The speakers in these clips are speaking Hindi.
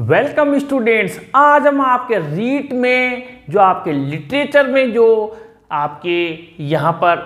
Welcome students. आज हम आपके रीट में जो आपके लिटरेचर में जो आपके यहाँ पर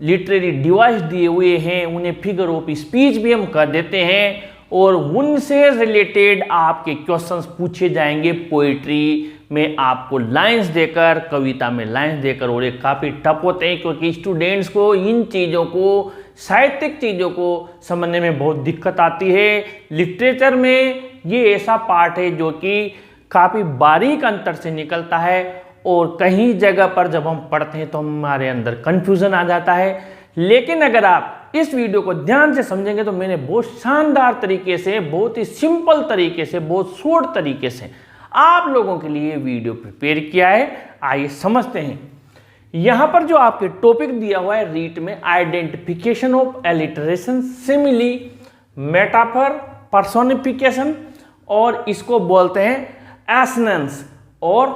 लिटरेरी डिवाइस दिए हुए हैं उन्हें फिगर ऑफ स्पीच भी हम कर देते हैं और उनसे रिलेटेड आपके क्वेश्चंस पूछे जाएंगे। पोइट्री में आपको लाइंस देकर, कविता में लाइंस देकर, और ये काफ़ी टफ होते हैं क्योंकि स्टूडेंट्स को इन चीज़ों को, साहित्यिक चीज़ों को समझने में बहुत दिक्कत आती है। लिटरेचर में ये ऐसा पार्ट है जो कि काफ़ी बारीक अंतर से निकलता है और कहीं जगह पर जब हम पढ़ते हैं तो हमारे अंदर कन्फ्यूज़न आ जाता है। लेकिन अगर आप इस वीडियो को ध्यान से समझेंगे तो मैंने बहुत शानदार तरीके से, बहुत ही सिंपल तरीके से, बहुत शॉर्ट तरीके से आप लोगों के लिए वीडियो प्रिपेयर किया है। आइए समझते हैं। यहाँ पर जो आपके टॉपिक दिया हुआ है रीट में, identification of alliteration, simile, metaphor, personification, और इसको बोलते हैं एसनेंस और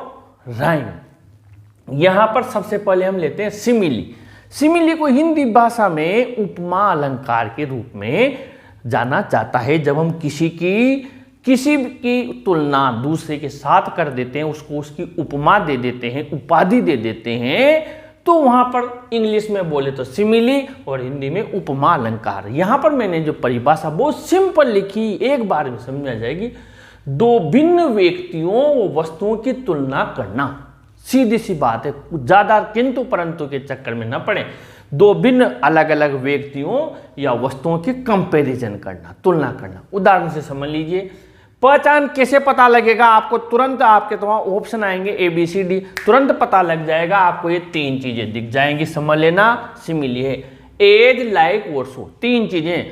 राइम। यहाँ पर सबसे पहले हम लेते हैं सिमिली। सिमिली को हिंदी भाषा में उपमा अलंकार के रूप में जाना जाता है। जब हम किसी की तुलना दूसरे के साथ कर देते हैं, उसको उसकी उपमा दे देते हैं, उपाधि दे देते हैं, तो वहां पर इंग्लिश में बोले तो सिमिली और हिंदी में उपमा अलंकार। यहां पर मैंने जो परिभाषा बहुत सिंपल लिखी, एक बार में समझ में आ जाएगी। दो भिन्न व्यक्तियों व वस्तुओं की तुलना करना, सीधी सी बात है, ज्यादा किंतु परंतु के चक्कर में न पड़े। दो भिन्न अलग अलग व्यक्तियों या वस्तुओं की कंपैरिजन करना, तुलना करना। उदाहरण से समझ लीजिए, पहचान कैसे पता लगेगा आपको? तुरंत आपके तो वहां ऑप्शन आएंगे ABCD, तुरंत पता लग जाएगा आपको। ये तीन चीजें दिख जाएंगी, समझ लेना। सिमिली है एज, लाइक और सो, तीन चीजें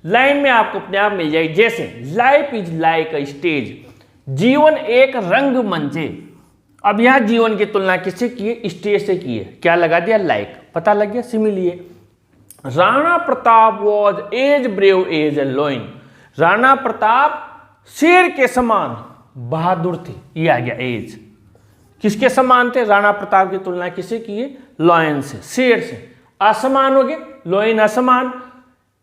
लाइन में आपको अपने आप मिल जाएगी। जैसे life is like a stage, जीवन एक रंगमंच है। अब यहां जीवन की तुलना किससे की है? स्टेज से की है। क्या लगा दिया? लाइक, पता लग गया, सिमिली है। Rana Pratap was as brave as a lion, Rana Pratap शेर के समान बहादुर थे। ये आ गया एज। किसके समान थे? राणा प्रताप की तुलना किससे की है? लॉयन से, शेर से। असमान हो गए, लॉयन असमान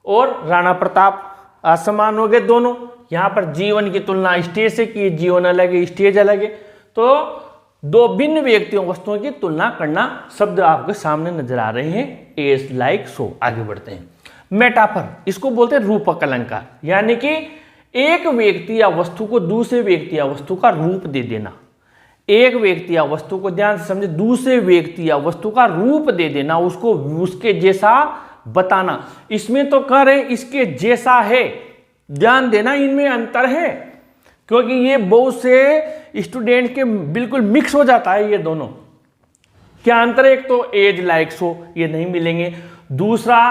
और राणा प्रताप असमान हो गए दोनों। यहां पर जीवन की तुलना स्टेज से की है, जीवन अलग है, स्टेज अलग है। तो दो भिन्न व्यक्तियों, वस्तुओं की तुलना करना, शब्द आपके सामने नजर आ रहे हैं, एज, लाइक, सो। आगे बढ़ते हैं। मेटाफर, इसको बोलते हैं रूपक अलंकार, यानी कि एक व्यक्ति या वस्तु को दूसरे व्यक्ति या वस्तु का रूप दे देना। एक व्यक्ति या वस्तु को, ध्यान से समझे, दूसरे व्यक्ति या वस्तु का रूप दे देना, उसको उसके जैसा बताना। इसमें तो कह रहे इसके जैसा है, ध्यान देना, इनमें अंतर है क्योंकि ये बहुत से स्टूडेंट के बिल्कुल मिक्स हो जाता है ये दोनों। क्या अंतर है? एक तो एज, लाइक, सो, ये नहीं मिलेंगे। दूसरा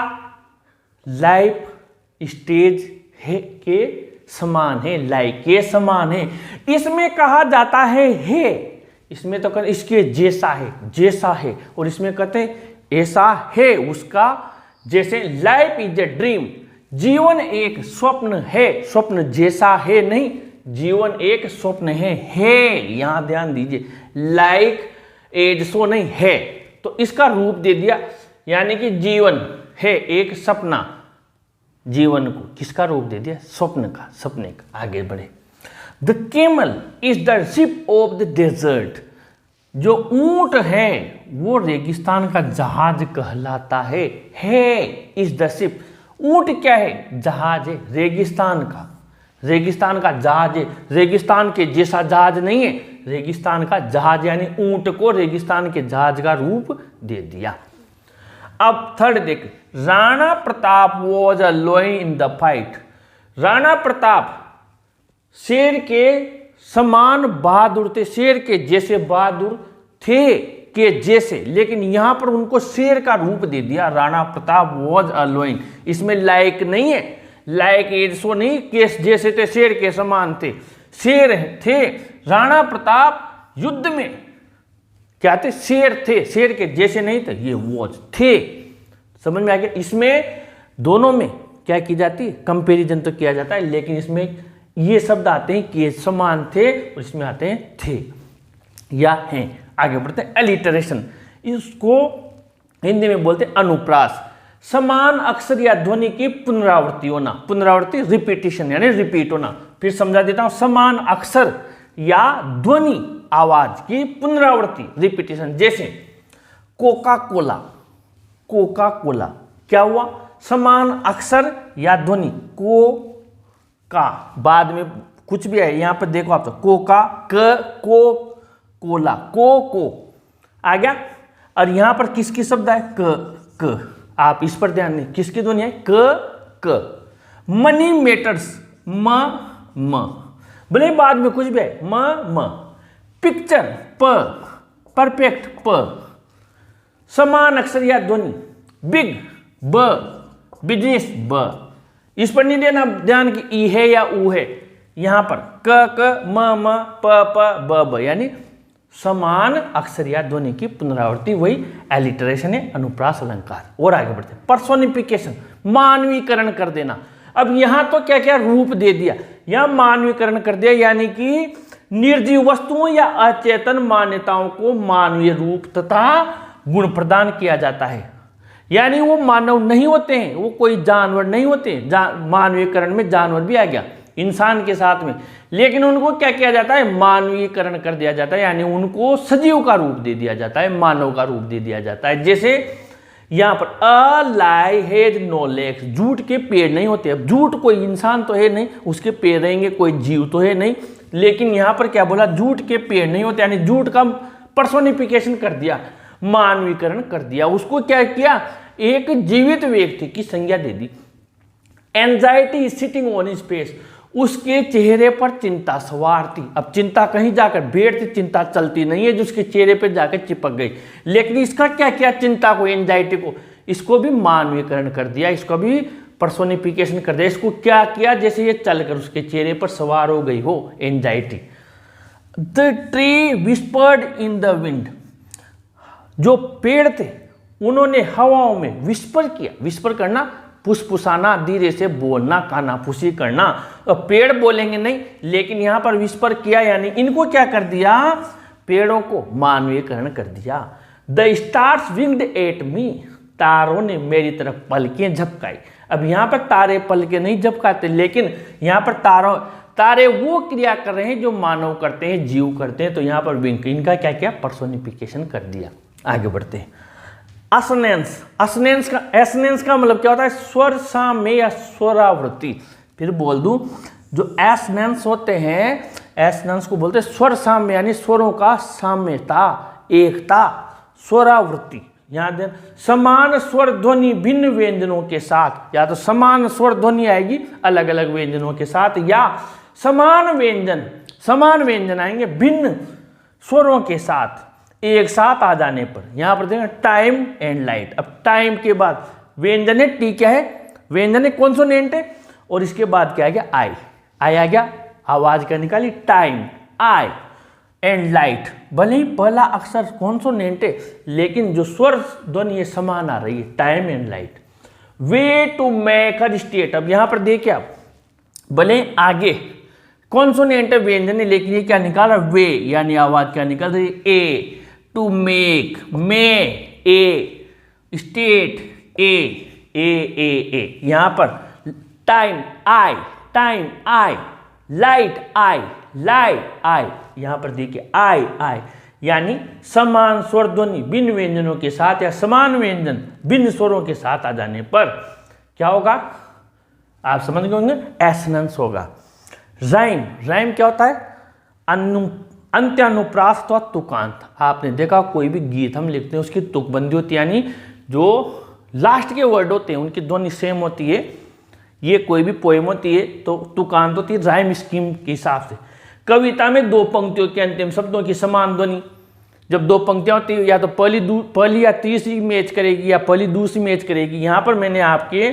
लाइफ स्टेज है के समान है, लाइक के समान है। इसमें कहा जाता है, इसमें तो कहते इसके जैसा है, जैसा है, और इसमें कहते हैं ऐसा है उसका जैसे। लाइफ इज ए ड्रीम, जीवन एक स्वप्न है, स्वप्न जैसा है नहीं, जीवन एक स्वप्न है। यहां ध्यान दीजिए, लाइक एज सो नहीं है, तो इसका रूप दे दिया, यानी कि जीवन है एक सपना, जीवन को किसका रूप दे दिया? स्वप्न का, सपने का। आगे बढ़े। The camel is the ship of the desert, जो ऊंट है वो रेगिस्तान का जहाज कहलाता है। इज द शिप, ऊंट क्या है? जहाज है, रेगिस्तान का, रेगिस्तान का जहाज है। रेगिस्तान के जैसा जहाज नहीं है, रेगिस्तान का जहाज, यानी ऊंट को रेगिस्तान के जहाज का रूप दे दिया। अब थर्ड देख, Rana Pratap was a lion in the fight, Rana Pratap शेर के समान बहादुर थे, शेर के जैसे बहादुर थे के जैसे, लेकिन यहां पर उनको शेर का रूप दे दिया। Rana Pratap was a lion, इसमें लाइक नहीं है, लाइक एज सो नहीं, केस जैसे थे, शेर के समान थे, शेर थे। राणा प्रताप युद्ध में क्या थे? शेर थे, शेर के जैसे नहीं थे, ये वॉज थे। समझ में आ गया? इसमें दोनों में क्या की जाती है? कंपैरिजन तो किया जाता है, लेकिन इसमें ये शब्द आते हैं कि समान थे, और इसमें आते हैं थे या हैं। आगे बढ़ते हैं। एलिटरेशन, इसको हिंदी में बोलते हैं अनुप्रास। समान अक्षर या ध्वनि की पुनरावृत्ति होना, पुनरावृत्ति रिपीटिशन यानी रिपीट होना। फिर समझा देता हूं, समान अक्षर या ध्वनि आवाज की पुनरावृत्ति रिपीटिशन। जैसे कोका कोला, कोका कोला क्या हुआ, समान अक्षर या ध्वनि को का, बाद में कुछ भी है, यहां पर देखो आप, तो कोका क को कोला को आ गया। और यहां पर किसकी शब्द है, क, आप इस पर ध्यान दें, किसकी ध्वनि है, क। मनी मैटर्स, म, भले बाद में कुछ भी है, म। पिक्चर, परफेक्ट, प। समान अक्षर या ध्वनि, बिग, ब, बिजनेस, ब। इस पर नहीं देना ध्यान कि ई है या ऊ है, यहां पर क, म, प, ब, यानी समान अक्षर या ध्वनि की पुनरावृत्ति, वही एलिटरेशन है, अनुप्रास अलंकार। और आगे बढ़ते हैं, पर्सोनिफिकेशन, मानवीकरण कर देना। अब यहां तो क्या क्या रूप दे दिया, यहां मानवीकरण कर दिया, यानी कि निर्जीव वस्तुओं या अचेतन मान्यताओं को मानवीय रूप तथा गुण प्रदान किया जाता है। यानी वो मानव नहीं होते हैं, वो कोई जानवर नहीं होते, मानवीकरण में जानवर भी आ गया इंसान के साथ में, लेकिन उनको क्या किया जाता है, मानवीकरण कर दिया जाता है, यानी उनको सजीव का रूप दे दिया जाता है, मानव का रूप दे दिया जाता है। जैसे यहां पर अ लाई हैज नो लेग्स, झूठ के पैर नहीं होते। अब झूठ कोई इंसान तो है नहीं, उसके पैर रहेंगे, कोई जीव तो है नहीं, लेकिन यहां पर क्या बोला, झूठ के पैर नहीं होते, यानी झूठ का पर्सोनिफिकेशन कर दिया, मानवीकरण कर दिया, उसको क्या किया, एक जीवित व्यक्ति की संज्ञा दे दी। Anxiety sitting on his face, उसके चेहरे पर चिंता सवार थी। अब चिंता कहीं जाकर बैठती, चिंता चलती नहीं है, जो उसके चेहरे पर जाकर चिपक गई, लेकिन इसका क्या किया, चिंता को, एंजाइटी को, इसको भी मानवीकरण कर दिया, इसको भी पर्सोनिफिकेशन कर दिया। इसको क्या किया, जैसे ये चलकर उसके चेहरे पर सवार हो गई हो anxiety. The tree whispered in the wind, जो पेड़ थे उन्होंने हवाओं में विस्पर किया, विस्पर करना, फुसफुसाना, धीरे से बोलना, कानाफूसी करना। पेड़ बोलेंगे नहीं, लेकिन यहां पर विस्पर किया, यानी इनको क्या कर दिया, पेड़ों को मानवीकरण कर दिया। The stars winged at me, तारों ने मेरी तरफ पलकें झपकाई। अब यहां पर तारे पलकें नहीं झपकाते, लेकिन यहां पर तारे वो क्रिया कर रहे हैं जो मानव करते हैं, जीव करते हैं, तो यहां पर विंग, इनका क्या किया, पर्सोनिफिकेशन कर दिया। आगे बढ़ते हैं, असनेंस, एसनेंस का मतलब क्या होता है, स्वर साम्य या स्वरावृत्ति। फिर बोल दूं, जो एसनेंस होते हैं, एसनेंस को बोलते हैं स्वर साम्य, यानी स्वरों का साम्यता, एकता, स्वरावृत्ति। यहां दें, समान स्वर ध्वनि भिन्न व्यंजनों के साथ, या तो समान स्वर ध्वनि आएगी अलग अलग व्यंजनों के साथ, या समान व्यंजन आएंगे भिन्न स्वरों के साथ एक साथ आ जाने पर। यहां पर देखें, टाइम एंड लाइट। अब टाइम के बाद व्यंजन है, टी क्या है, व्यंजन है, कॉन्सोनेंट है, और इसके बाद क्या आ गया, आई आ गया, आवाज क्या निकाली, टाइम, आई एंड लाइट। भले ही पहला अक्षर कॉन्सोनेंट है, लेकिन जो स्वर ध्वनि समान आ रही है, time and light. Way to make her state, अब यहां पर देखिए आप, भले आगे कॉन्सोनेंट है, व्यंजन है, लेकिन ये क्या निकाल रहा है, वे, यानी आवाज क्या निकाल रही है, A. To make, may, A, state, A. यहां पर टाइम आई, लाइट आई, यहां पर देखिए आई, यानी समान स्वर ध्वनि भिन्न व्यंजनों के साथ, या समान व्यंजन भिन्न स्वरों के साथ आ जाने पर क्या होगा, आप समझ गए होंगे, एसनेंस होगा। राइम क्या होता है, अंत्यानुप्रास अथवा तुकांत। आपने देखा कोई भी गीत हम लिखते हैं, उसकी तुकबंदी होती है, यानी जो लास्ट के वर्ड होते हैं उनकी ध्वनि सेम होती है। ये कोई भी पोएम होती है तो तुकांत होती है राइम स्कीम के हिसाब से। कविता में दो पंक्तियों के अंतिम शब्दों की समान ध्वनि, जब दो पंक्तियां होती है, या तो पहली या तीसरी मैच करेगी, या पहली दूसरी मैच करेगी। यहाँ पर मैंने आपके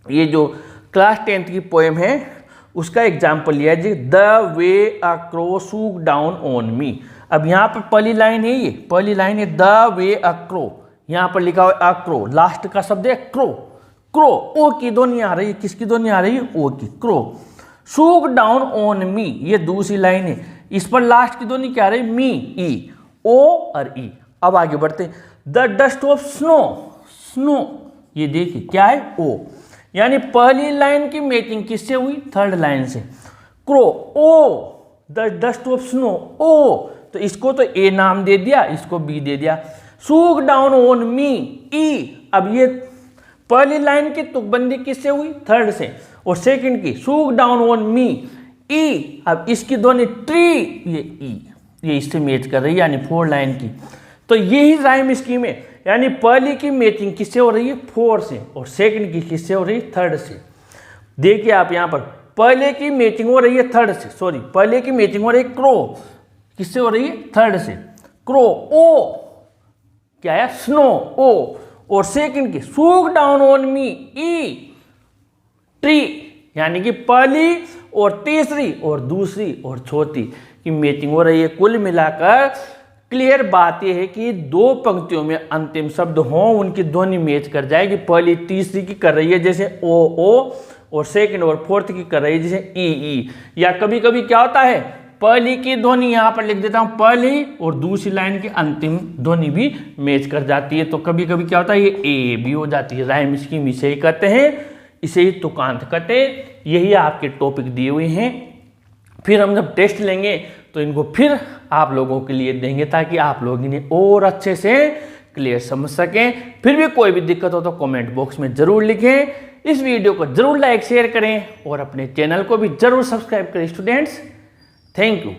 ये जो क्लास 10th की पोएम है उसका एग्जाम्पल लिया है जी, the way a crow shook down on me. अब यहाँ पर पहली लाइन है, ये पहली लाइन है, द वे अ क्रो, यहाँ पर लिखा हुआ है अ क्रो, लास्ट का शब्द है क्रो, ओ की ध्वनि आ रही है, किसकी ध्वनि आ रही है, ओ की, क्रो। सूक डाउन ऑन मी, ये दूसरी लाइन है, इस पर लास्ट की ध्वनि क्या आ रही है, मी, ई, ओ और ई। अब आगे बढ़ते, द डस्ट ऑफ स्नो, ये देखिए क्या है, ओ, यानी पहली लाइन की मैचिंग किससे हुई, थर्ड लाइन से। Crow, O, the dust of snow, O, तो इसको तो ए नाम दे दिया, इसको बी दे दिया। सूक डाउन ऑन मी, ई, अब ये पहली लाइन की तुकबंदी किससे हुई, थर्ड से, और सेकंड की सूक डाउन ऑन मी, ई, अब इसकी दोनों ट्री, ये ई, ये इससे मैच कर रही है, यानी 4 लाइन की। तो यही राइम स्कीम है, यानी पहली की मैचिंग किससे हो रही है, 4 से, और सेकंड की किससे हो रही है, थर्ड से। देखिए आप यहाँ पर पहले की मैचिंग हो रही है थर्ड से, सॉरी पहले की मैचिंग हो रही है क्रो, किससे हो रही है, थर्ड से। क्रो, ओ, क्या है, स्नो, ओ, और सेकंड की shook down on me, E, tree, यानी कि पहली और तीसरी और दूसरी और चौथी की मैचिंग हो रही है। कुल मिलाकर क्लियर बात यह है कि 2 पंक्तियों में अंतिम शब्द हों, उनकी ध्वनि मैच कर जाएगी। पहली तीसरी की कर रही है जैसे ओ, ओ, और सेकंड और फोर्थ की कर रही है जैसे ई, ई। या कभी कभी क्या होता है, पहली की ध्वनि यहाँ पर लिख देता हूँ पहली, और दूसरी लाइन की अंतिम ध्वनि भी मैच कर जाती है। तो कभी कभी क्या होता है, ये ए भी हो जाती है। राइम स्कीम इसे ही कहते हैं, इसे ही तुकांत कहते हैं। यही आपके टॉपिक दिए हुए हैं। फिर हम जब टेस्ट लेंगे तो इनको फिर आप लोगों के लिए देंगे, ताकि आप लोग इन्हें और अच्छे से क्लियर समझ सकें। फिर भी कोई भी दिक्कत हो तो कमेंट बॉक्स में ज़रूर लिखें। इस वीडियो को ज़रूर लाइक शेयर करें और अपने चैनल को भी ज़रूर सब्सक्राइब करें स्टूडेंट्स। Thank you.